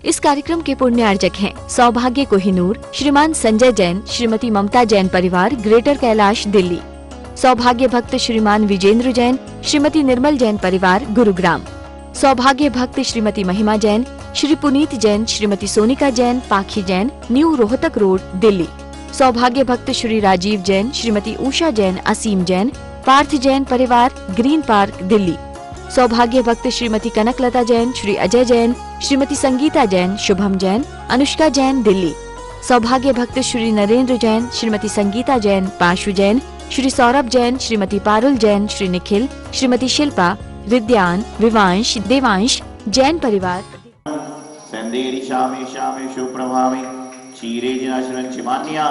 इस कार्यक्रम के पुण्यार्जक हैं सौभाग्य कोहिनूर, श्रीमान संजय जैन, श्रीमती ममता जैन परिवार, ग्रेटर कैलाश, दिल्ली। सौभाग्य भक्त श्रीमान विजेंद्र जैन, श्रीमती निर्मल जैन परिवार, गुरुग्राम। सौभाग्य भक्त श्रीमती महिमा जैन, श्री पुनीत जैन, श्रीमती सोनिका जैन, पाखी जैन, न्यू रोहतक रोड, दिल्ली। सौभाग्य भक्त श्री राजीव जैन, श्रीमती उषा जैन, असीम जैन, पार्थ जैन परिवार, ग्रीन पार्क, दिल्ली। सौभाग्य भक्त श्रीमती कनकलता जैन, श्री अजय जैन, श्रीमती संगीता जैन, शुभम जैन, अनुष्का जैन, दिल्ली। सौभाग्य भक्त श्री नरेंद्र जैन, श्रीमती संगीता जैन, पाशु जैन, श्री सौरभ जैन, श्रीमती पारुल जैन, श्री निखिल, श्रीमती शिल्पा, विद्यान, विवांश, देवांश जैन परिवार। संदेरी शामे शामे सुप्रभावे क्षीरे जिनाशरंचिमान्या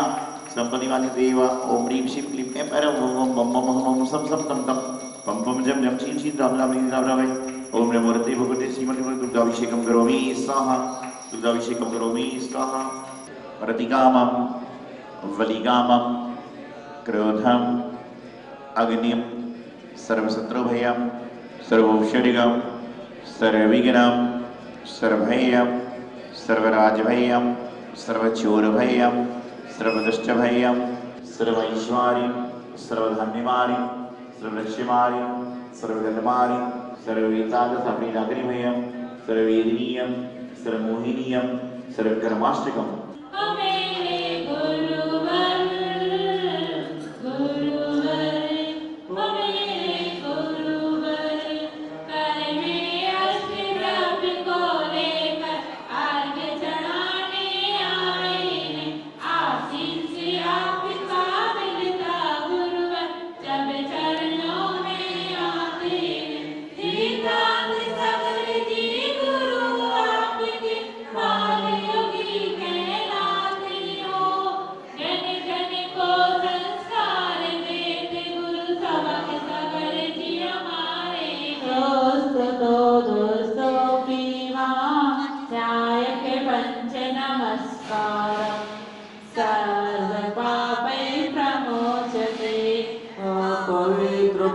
संपदिवानि देवा ओम ह्रीं श्रीं क्लीं ऐं परं ओम बम बम हम सम सम तम तम पम पम जम जम शीं शीं राम राम राम राम ओम नमो मूर्ते भगवते श्रीमती दुर्गाभिषेकं करोमि स्वाहा दुर्गाभिषेकं करोमि स्वाहा प्रतिकामं वलिकामं क्रोधम अग्निम सर्वशत्रुभयं सर्वौषधिगं सर्वविघ्नं सर्वभयं सर्वराजभयं सर्वचोरभयं सर्वदुष्टभयं सर्वैश्वर्यं सर्वधन्यमार्यं सर्वलक्ष्यमार्यं सर्वगतमार्यं सर्ववेदागतभयं सर्ववेदनीयं सर्वमोहिनीयं सर्वकर्माष्टकम्।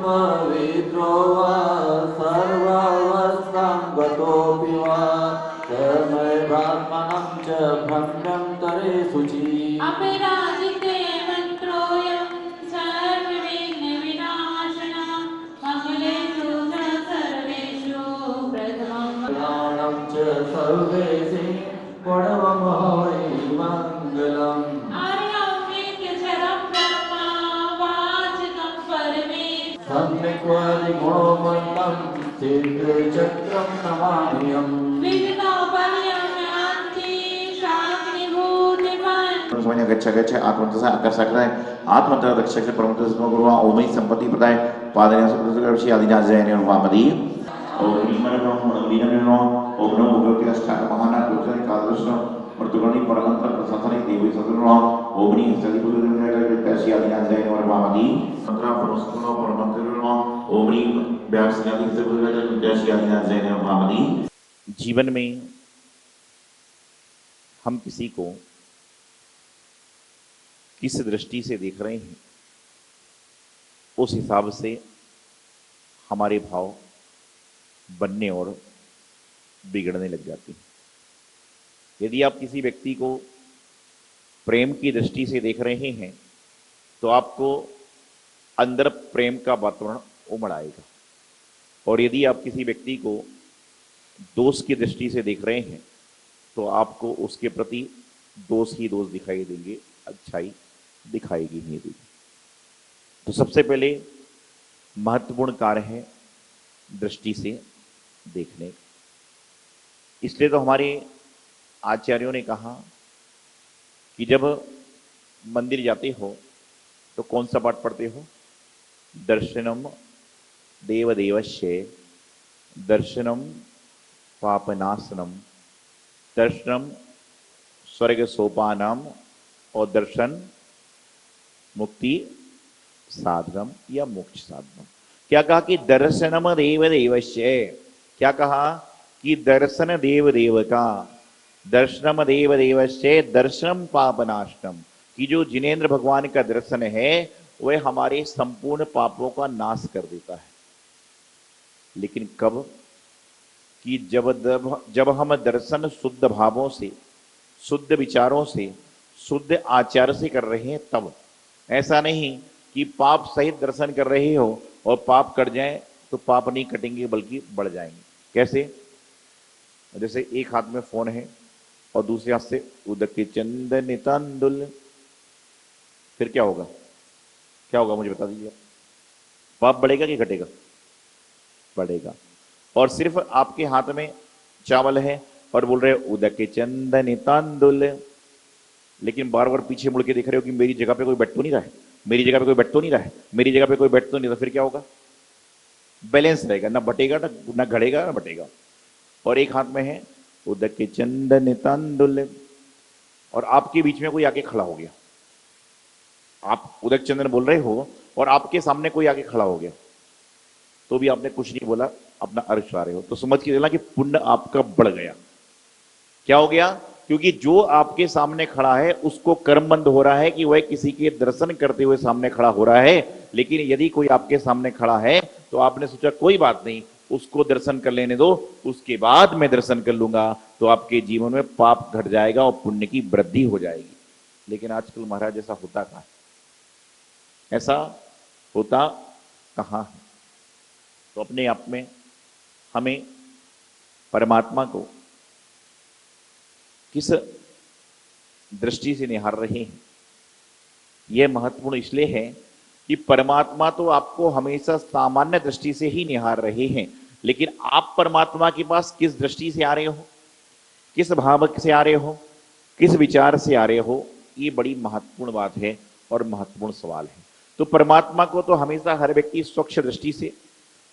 पवित्रो वा सर्वावस्थां गतोऽपि वा तन्मय ब्राह्मणं च भ्रम्यं तरे शुचि अपराजिते मन्त्रोऽयं सर्वविघ्नविनाशनः मंगलेषु च सर्वेषु प्रथमं ज्ञानं च सर्वेषु प्रणवमोहि मङ्गलम् सम्यक्वादिगुणोमन्तं सिद्धचक्रं नमाम्यहम् semuanya gacca आत्मंतसा आकर्षकराय आत्मंतर रक्षक परमंतर समगुरुवा ओमई संपत्ति प्रदाय पादने सुप्रसुकर्षि आदिनाजयने वामदी ओम नीमरम नीननो ओम नमो भगवते अष्टाक महाना कुचन कादृष्ण मृतुगणी परमंत्र प्रसादने देवी सदुनो ओम नी सदि भगवते कर्षि आदिनाजयने वामदी मंत्र परमस्कुनो परमंत्रिनो ओम नी व्यासनादि सदुनो कर्षि आदिनाजयने वामदी। जीवन में हम किसी को किस दृष्टि से देख रहे हैं उस हिसाब से हमारे भाव बनने और बिगड़ने लग जाते हैं। यदि आप किसी व्यक्ति को प्रेम की दृष्टि से देख रहे हैं तो आपको अंदर प्रेम का वातावरण उमड़ आएगा, और यदि आप किसी व्यक्ति को दोष की दृष्टि से देख रहे हैं तो आपको उसके प्रति दोष ही दोष दिखाई देंगे, अच्छाई दिखाएगी नहीं देगी। तो सबसे पहले महत्वपूर्ण कार्य है दृष्टि से देखने। इसलिए तो हमारे आचार्यों ने कहा कि जब मंदिर जाते हो तो कौन सा पाठ पढ़ते हो? दर्शनम देवदेवस्य, दर्शनम पापनाशनम, दर्शनम स्वर्ग सोपानम और दर्शन मुक्ति साधनम या मोक्ष साधनम। क्या कहा कि दर्शनम देव देवस्य, क्या कहा कि दर्शन देव देव का, दर्शनम देव देवस्य दर्शनम पापनाशनम, कि जो जिनेंद्र भगवान का दर्शन है वह हमारे संपूर्ण पापों का नाश कर देता है। लेकिन कब? कि जब हम दर्शन शुद्ध भावों से, शुद्ध विचारों से, शुद्ध आचार से कर रहे हैं तब। ऐसा नहीं कि पाप सहित दर्शन कर रहे हो और पाप कट जाए तो पाप नहीं कटेंगे बल्कि बढ़ जाएंगे। कैसे? जैसे एक हाथ में फोन है और दूसरे हाथ से उदक के चंदन तांदुल, फिर क्या होगा? क्या होगा मुझे बता दीजिए। पाप बढ़ेगा कि घटेगा? बढ़ेगा। और सिर्फ आपके हाथ में चावल है और बोल रहे हो उदक के चंदन तांदुल, लेकिन बार बार पीछे मुड़ के देख रहे हो कि मेरी जगह पे कोई बैठ तो नहीं रहा है, मेरी जगह पे कोई बैठ तो नहीं रहा है, मेरी जगह पे कोई बैठ तो नहीं रहा, फिर क्या होगा? बैलेंस रहेगा, ना बटेगा ना घड़ेगा ना बटेगा। और एक हाथ में है उदक के चंदन तांदुल और आपके बीच में कोई आके खड़ा हो गया, आप उदक चंदन बोल रहे हो और आपके सामने कोई आके खड़ा हो गया, तो भी आपने कुछ नहीं बोला, अपना अर्श आ रहे हो, तो समझ के चलना कि पुण्य आपका बढ़ गया। क्या हो गया? क्योंकि जो आपके सामने खड़ा है उसको कर्मबंध हो रहा है कि वह किसी के दर्शन करते हुए सामने खड़ा हो रहा है। लेकिन यदि कोई आपके सामने खड़ा है तो आपने सोचा कोई बात नहीं, उसको दर्शन कर लेने दो, उसके बाद मैं दर्शन कर लूंगा, तो आपके जीवन में पाप घट जाएगा और पुण्य की वृद्धि हो जाएगी। लेकिन आजकल महाराज ऐसा होता कहां? ऐसा होता कहां है? तो अपने आप में हमें परमात्मा को किस दृष्टि से निहार रहे हैं, यह महत्वपूर्ण इसलिए है कि परमात्मा तो आपको हमेशा सामान्य दृष्टि से ही निहार रहे हैं, लेकिन आप परमात्मा के पास किस दृष्टि से आ रहे हो, किस भाव से आ रहे हो, किस विचार से आ रहे हो, ये बड़ी महत्वपूर्ण बात है और महत्वपूर्ण सवाल है। तो परमात्मा को तो हमेशा हर व्यक्ति स्वच्छ दृष्टि से,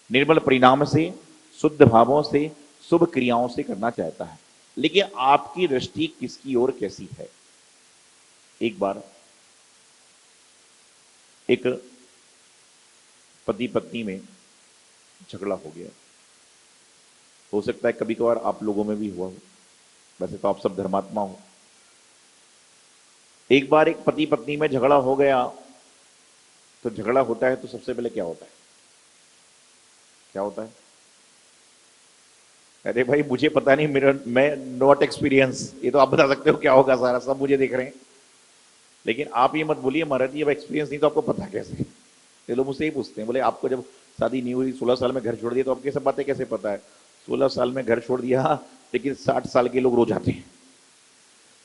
निर्मल परिणाम से, शुद्ध भावों से, शुभ क्रियाओं से करना चाहता है। लेकिन आपकी दृष्टि किसकी ओर कैसी है? एक बार एक पति पत्नी में झगड़ा हो गया। हो सकता है कभी कभार आप लोगों में भी हुआ हो, वैसे तो आप सब धर्मात्मा हो। एक बार एक पति पत्नी में झगड़ा हो गया, तो झगड़ा होता है तो सबसे पहले क्या होता है? क्या होता है? अरे भाई मुझे पता नहीं, मैं नॉट एक्सपीरियंस, ये तो आप बता सकते हो क्या होगा, सारा सब मुझे देख रहे हैं। लेकिन आप ये मत बोलिए महाराज जी अब एक्सपीरियंस नहीं तो आपको पता कैसे? ये लोग मुझसे ही पूछते हैं, बोले आपको जब शादी नहीं हुई 16 साल में घर छोड़ दिया तो आपको ये सब बातें कैसे पता है? 16 साल में घर छोड़ दिया, लेकिन 60 साल के लोग रोज आते हैं।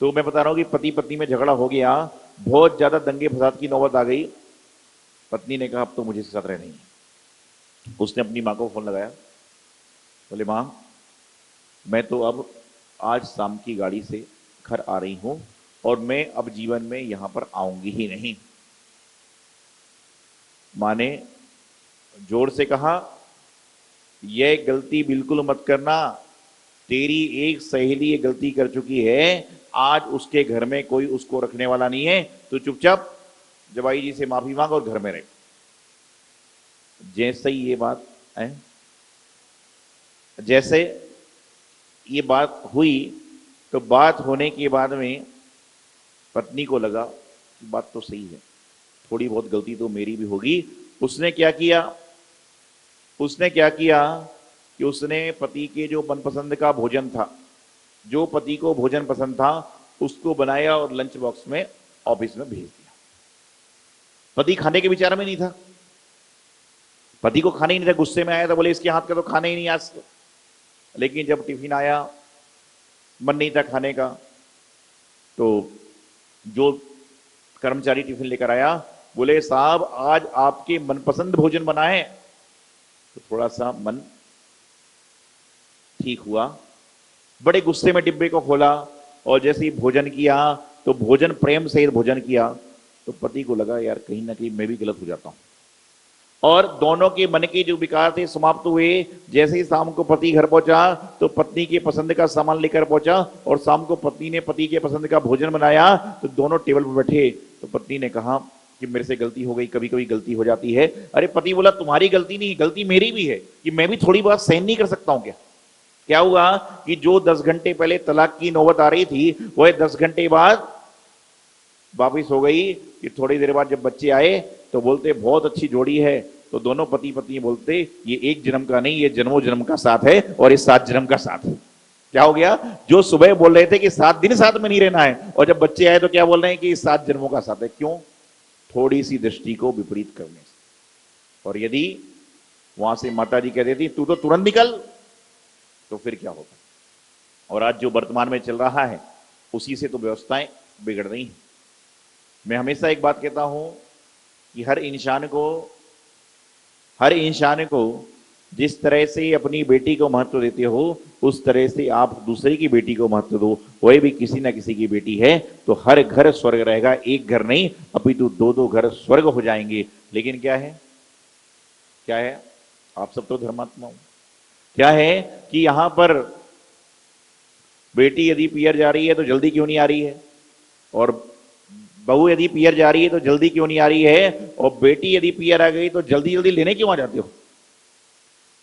तो मैं बता रहा हूँ कि पति पत्नी में झगड़ा हो गया, बहुत ज्यादा दंगे फसाद की नौबत आ गई। पत्नी ने कहा अब तो मुझे इसके साथ रहना ही है। उसने अपनी माँ को फोन लगाया, बोले माँ मैं तो अब आज शाम की गाड़ी से घर आ रही हूं और मैं अब जीवन में यहां पर आऊंगी ही नहीं। मां ने जोर से कहा यह गलती बिल्कुल मत करना, तेरी एक सहेली ये गलती कर चुकी है, आज उसके घर में कोई उसको रखने वाला नहीं है, तो चुपचाप जवाई जी से माफी मांग और घर में रहे। जैसे ही ये बात है, जैसे ये बात हुई तो बात होने के बाद में पत्नी को लगा बात तो सही है, थोड़ी बहुत गलती तो मेरी भी होगी। उसने क्या किया कि उसने पति के जो मनपसंद का भोजन था, जो पति को भोजन पसंद था, उसको बनाया और लंच बॉक्स में ऑफिस में भेज दिया। पति खाने के विचार में नहीं था, पति को खाने ही नहीं था, गुस्से में आया था, बोले इसके हाथ का तो खाना ही नहीं आज। लेकिन जब टिफिन आया, मन नहीं था खाने का, तो जो कर्मचारी टिफिन लेकर आया बोले साहब आज आपके मनपसंद भोजन बनाए, तो थोड़ा सा मन ठीक हुआ। बड़े गुस्से में डिब्बे को खोला और जैसे ही भोजन किया तो भोजन प्रेम से भोजन किया, तो पति को लगा यार कहीं ना कहीं मैं भी गलत हो जाता हूं, और दोनों के मन के जो विकार थे समाप्त हुए। जैसे ही शाम को पति घर पहुंचा तो पत्नी के पसंद का सामान लेकर पहुंचा और शाम को पत्नी ने पति के पसंद का भोजन बनाया, तो दोनों टेबल पर बैठे। तो पत्नी ने कहा कि मेरे से गलती हो गई, कभी कभी गलती हो जाती है। अरे पति बोला तुम्हारी गलती नहीं, गलती मेरी भी है कि मैं भी थोड़ी बात सहन नहीं कर सकता हूं क्या? क्या हुआ कि जो 10 घंटे पहले तलाक की नौबत आ रही थी वह 10 घंटे बाद वापिस हो गई। कि थोड़ी देर बाद जब बच्चे आए तो बोलते बहुत अच्छी जोड़ी है, तो दोनों पति पत्नी बोलते ये एक जन्म का नहीं, ये जन्मों जन्म का साथ है और ये 7 जन्म का साथ है। क्या हो गया? जो सुबह बोल रहे थे कि 7 दिन साथ में नहीं रहना है, और जब बच्चे आए तो क्या बोल रहे हैं कि 7 जन्मों का साथ है। क्यों? थोड़ी सी दृष्टि को विपरीत करने से। और यदि वहां से माता जी कह देती तू तो तुरंत निकल, तो फिर क्या होता? और आज जो वर्तमान में चल रहा है उसी से तो व्यवस्थाएं बिगड़ रही हैं। मैं हमेशा एक बात कहता हूं कि हर इंसान को जिस तरह से अपनी बेटी को महत्व देते हो उस तरह से आप दूसरे की बेटी को महत्व दो। वही भी किसी ना किसी की बेटी है तो हर घर स्वर्ग रहेगा, एक घर नहीं अपितु 2-2 घर स्वर्ग हो जाएंगे। लेकिन क्या है आप सब तो धर्मात्मा हो। क्या है कि यहां पर बेटी यदि पियर जा रही है तो जल्दी क्यों नहीं आ रही है, और बहू यदि पियर जा रही है तो जल्दी क्यों नहीं आ रही है, और बेटी यदि पियर आ गई तो जल्दी जल्दी लेने क्यों आ जाते हो?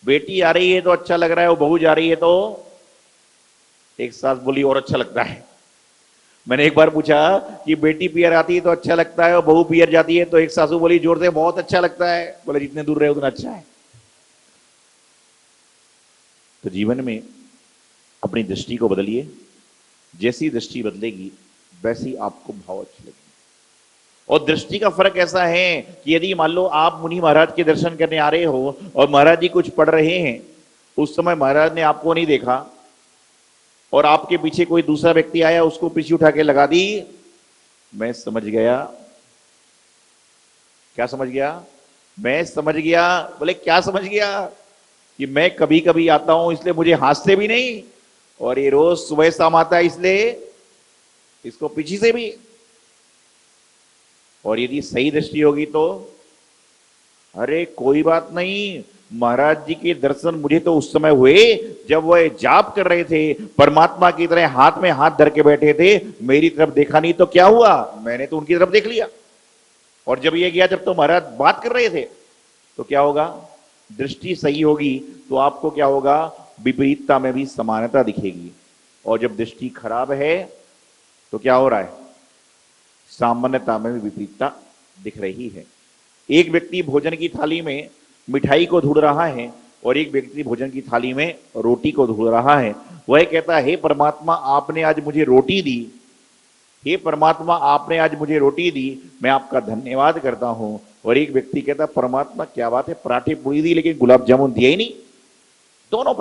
बेटी आ रही है तो अच्छा लग रहा है, और बहू जा रही है तो एक सास बोली और अच्छा लगता है। मैंने एक बार पूछा कि बेटी पियर आती है तो अच्छा लगता है और बहू पियर जाती है, तो एक सासू बोली जोर से बहुत अच्छा लगता है। बोले जितने दूर रहे उतना अच्छा है। तो जीवन में अपनी दृष्टि को बदलिए, जैसी दृष्टि बदलेगी वैसी आपको भाव अच्छे लगेंगे। और दृष्टि का फर्क ऐसा है कि यदि मान लो आप मुनि महाराज के दर्शन करने आ रहे हो और महाराज जी कुछ पढ़ रहे हैं, उस समय महाराज ने आपको नहीं देखा और आपके पीछे कोई दूसरा व्यक्ति आया, उसको पीछे उठा के लगा दी, मैं समझ गया। क्या समझ गया? मैं समझ गया। बोले क्या समझ गया? कि मैं कभी कभी आता हूं इसलिए मुझे हाथ भी नहीं, और ये रोज सुबह शाम आता है इसलिए इसको पीछे से भी। और यदि सही दृष्टि होगी तो अरे कोई बात नहीं, महाराज जी के दर्शन मुझे तो उस समय हुए जब वह जाप कर रहे थे, परमात्मा की तरह हाथ में हाथ धर के बैठे थे, मेरी तरफ देखा नहीं तो क्या हुआ, मैंने तो उनकी तरफ देख लिया। और जब ये गया जब तो महाराज बात कर रहे थे, तो क्या होगा? दृष्टि सही होगी तो आपको क्या होगा? विपरीतता में भी समानता दिखेगी। और जब दृष्टि खराब है तो क्या हो रहा है? सामान्यता में भी विपरीतता दिख रही है। एक व्यक्ति भोजन की थाली में मिठाई को ढूंढ रहा है और एक व्यक्ति भोजन की थाली में रोटी को ढूंढ रहा है। वह कहता है हे परमात्मा आपने आज मुझे रोटी दी, हे परमात्मा आपने आज मुझे रोटी दी, मैं आपका धन्यवाद करता हूं। और एक व्यक्ति कहता परमात्मा क्या बात है, पराठे पूरी दी लेकिन गुलाब जामुन दिया ही नहीं। दोनों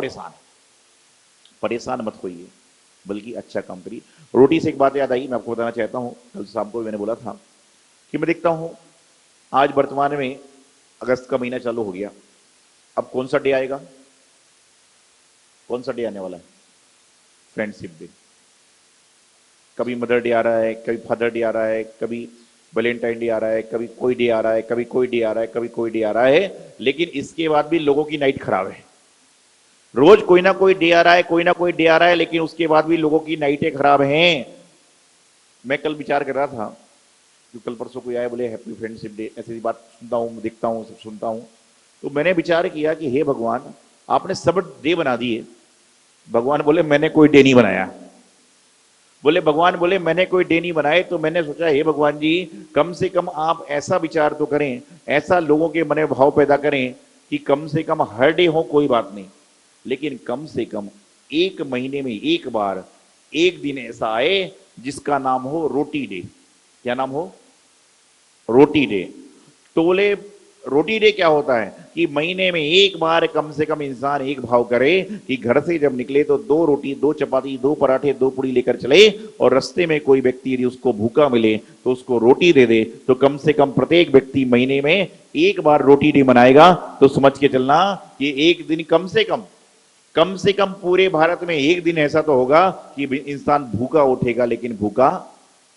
परेशान मत होइए, बल्कि अच्छा काम करिए। रोटी से एक बात याद आई, मैं आपको बताना चाहता हूं। कल शाम को मैंने बोला था कि मैं देखता हूं आज वर्तमान में अगस्त का महीना चालू हो गया। अब कौन सा डे आएगा? कौन सा डे आने वाला है? Friendship day. कभी मदर डे आ रहा है, कभी फादर डे आ रहा है, कभी वैलेंटाइन डे आ रहा है, कभी कोई डे आ रहा है, कभी कोई डे आ रहा है, कभी कोई डे आ रहा है। लेकिन इसके बाद भी लोगों की नाइट खराब है। रोज कोई ना कोई डे आ रहा है, कोई ना कोई डे आ रहा है, लेकिन उसके बाद भी लोगों की नाइटें खराब हैं। मैं कल विचार कर रहा था कि कल परसों कोई आया बोले हैप्पी फ्रेंडशिप डे, ऐसी बात सुनता हूँ, देखता हूँ, सब सुनता हूँ। तो मैंने विचार किया कि हे भगवान आपने सब डे बना दिए। भगवान बोले मैंने कोई डे नहीं बनाया। भगवान बोले मैंने कोई डे नहीं बनाए। तो मैंने सोचा हे भगवान जी कम से कम आप ऐसा विचार तो करें, ऐसा लोगों के मन में भाव पैदा करें कि कम से कम हर डे हो कोई बात नहीं, लेकिन कम से कम एक महीने में एक बार एक दिन ऐसा आए जिसका नाम हो रोटी डे। क्या नाम हो? रोटी डे। तो बोले रोटी डे क्या होता है कि महीने में एक बार कम से कम इंसान एक भाव करे कि घर से जब निकले तो 2 रोटी, 2 चपाती, 2 पराठे, 2 पूड़ी लेकर चले, और रास्ते में कोई व्यक्ति यदि उसको भूखा मिले तो उसको रोटी दे दे। तो कम से कम प्रत्येक व्यक्ति महीने में एक बार रोटी डे मनाएगा। तो समझ के चलना कि एक दिन कम से कम पूरे भारत में एक दिन ऐसा तो होगा कि इंसान भूखा उठेगा लेकिन भूखा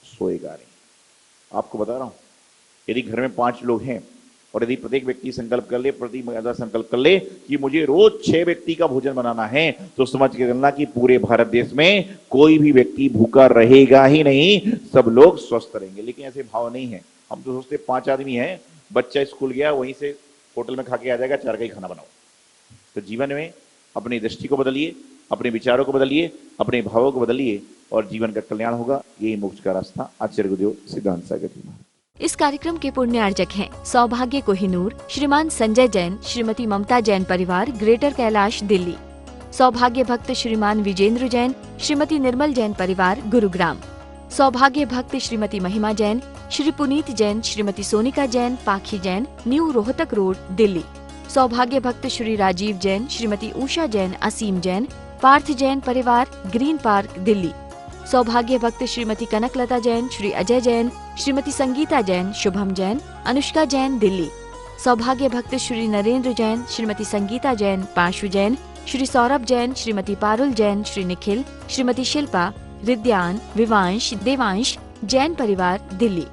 सोएगा नहीं। आपको बता रहा हूं, यदि घर में 5 लोग हैं और यदि प्रत्येक व्यक्ति संकल्प कर ले, प्रति महिला संकल्प कर ले कि मुझे रोज 6 व्यक्ति का भोजन बनाना है, तो समझ के चलना कि पूरे भारत देश में कोई भी व्यक्ति भूखा रहेगा ही नहीं, सब लोग स्वस्थ रहेंगे। लेकिन ऐसे भाव नहीं है। हम तो सोचते 5 आदमी हैं, बच्चा स्कूल गया वहीं से होटल में खा के आ जाएगा, 4 का ही खाना बनाओ। तो जीवन में अपनी दृष्टि को बदलिए, अपने विचारों को बदलिए, अपने भावों को बदलिए और जीवन का कल्याण होगा। यही मोक्ष का रास्ता। आचार्य गुरुदेव सिद्धांत सागर जी महाराज। इस कार्यक्रम के पुण्यार्जक हैं सौभाग्य कोहिनूर, श्रीमान संजय जैन, श्रीमती ममता जैन परिवार, ग्रेटर कैलाश दिल्ली। सौभाग्य भक्त श्रीमान विजेंद्र जैन, श्रीमती निर्मल जैन परिवार, गुरुग्राम। सौभाग्य भक्त श्रीमती महिमा जैन, श्री पुनीत जैन, श्रीमती सोनिका जैन, पाखी जैन, न्यू रोहतक रोड, दिल्ली। सौभाग्य भक्त श्री राजीव जैन, श्रीमती उषा जैन, असीम जैन, पार्थ जैन परिवार, ग्रीन पार्क, दिल्ली। सौभाग्य भक्त श्रीमती कनकलता जैन, श्री अजय जैन, श्रीमती संगीता जैन, शुभम जैन, अनुष्का जैन, दिल्ली। सौभाग्य भक्त श्री नरेंद्र जैन, श्रीमती संगीता जैन, पाशु जैन, श्री सौरभ जैन, श्रीमती पारुल जैन, श्री निखिल, श्रीमती शिल्पा, रिद्यान, विवांश, देवांश जैन परिवार, दिल्ली।